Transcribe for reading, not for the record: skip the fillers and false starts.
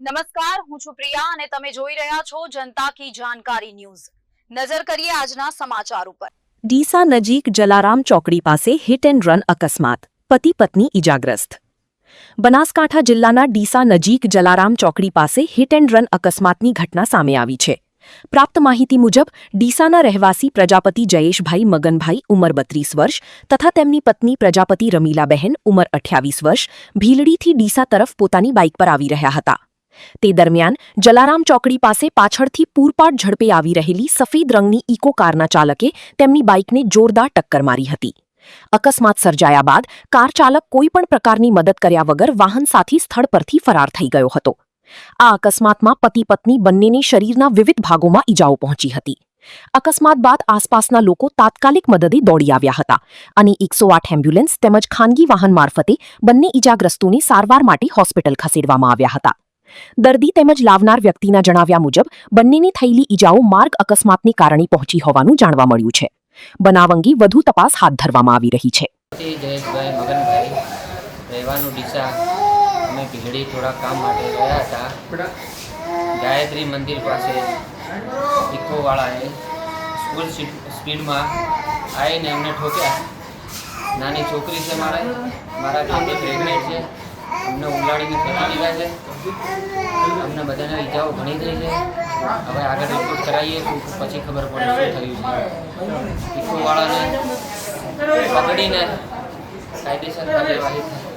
નમસ્કાર, હું છું પ્રિયા અને તમે જોઈ રહ્યા છો જનતા કી જાણકારી ન્યૂઝ। નજર કરીએ આજના સમાચાર ઉપર। ડીસા નજીક જલારામ ચોકડી પાસે હિટ એન્ડ રન અકસ્માત, પતિ પત્ની ઇજાગ્રસ્ત। બનાસકાંઠા જિલ્લાના ડીસા નજીક જલારામ ચોકડી પાસે હિટ એન્ડ રન અકસ્માતની ઘટના સામે આવી છે। પ્રાપ્ત માહિતી મુજબ ડીસાના રહેવાસી પ્રજાપતિ જયેશભાઈ મગનભાઈ ઉંમર 32 વર્ષ તથા તેમની પત્ની પ્રજાપતિ રમીલાબહેન ઉંમર 28 વર્ષ ભીલડીથી ડીસા તરફ પોતાની બાઇક પર આવી રહ્યા હતા। તે દરમિયાન જલારામ ચોકડી પાસે પાછળથી પૂરપાટ ઝડપે આવી રહેલી સફેદ રંગની ઇકો કારના ચાલકે તેમની બાઇકને જોરદાર ટક્કર મારી હતી। અકસ્માત સર્જાયા બાદ કાર ચાલક કોઈપણ પ્રકારની મદદ કર્યા વગર વાહન સાથી સ્થળ પરથી ફરાર થઈ ગયો હતો। આ અકસ્માતમાં પતિ પત્ની બંનેને શરીરના વિવિધ ભાગોમાં ઈજાઓ પહોંચી હતી। અકસ્માત બાદ આસપાસના લોકો તાત્કાલિક મદદે દોડી આવ્યા હતા અને 108 એમ્બ્યુલન્સ તેમજ ખાનગી વાહન મારફતે બંને ઈજાગ્રસ્તોને સારવાર માટે હોસ્પિટલ ખસેડવામાં આવ્યા હતા। દર્દી તેમજ લાવનાર વ્યક્તિના જણાવ્યા મુજબ બંનેને થયેલી ઈજાઓ માર્ગ અકસ્માતને કારણે પહોંચી હોવાનું જાણવા મળ્યું છે। બનાવ અંગે વધુ તપાસ હાથ ધરવામાં આવી રહી છે। જયેશભાઈ મગનભાઈ રહેવાનું ડીસા, અમે ભીલડી થોડા કામ માટે ગયા હતા। ગાયત્રી મંદિર પાસે ઇકોવાળાએ ફૂલ સ્પીડમાં આવીને અમને ઠોક્યા। નાની છોકરી છે મારા ઘરે પ્રેગ્નેન્ટ છે, અમને ઉલાડીને ફેંકી દીધા છે। અમને બધાને ઈજાઓ ઘણી થઈ છે। હવે આગળ રિપોર્ટ કરાવીએ પછી ખબર પડે શું થયું છે। ઇકોવાળાને પકડીને કાયદેસર કાર્યવાહી થાય।